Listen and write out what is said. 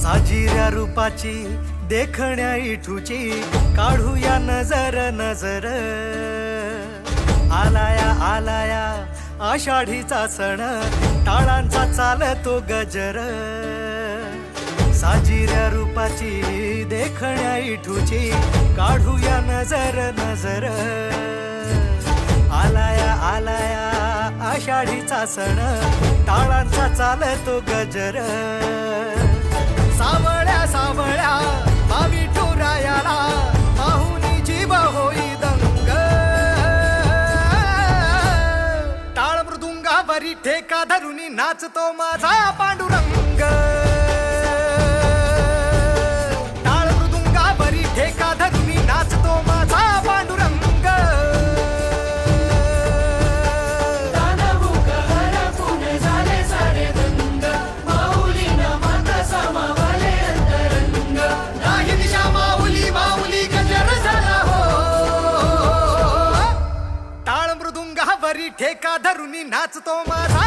साजिऱ्या रूपाची देखण्या इठूची काढूया नजर नजर। आलाया आलाया आषाढीचा सण टाळांचा चालतो गजर। साजिऱ्या रूपाची देखण्या इठूची काढूया नजर नजर। आलाया आलाया आषाढीचा सण टाळांचा चालतो गजर। सावळ्या सावळ्या मावी टोरायाला पाहुनी जीव होई दंग। टाळ मृदुंगावरी ठेका धरुनी नाचतो माझा पांडुरंग। टाळ मृदुंगावरी ठेका धरुनी नाचतो माझा पांडुरंग। ठेका धरुनी नाचतो माझा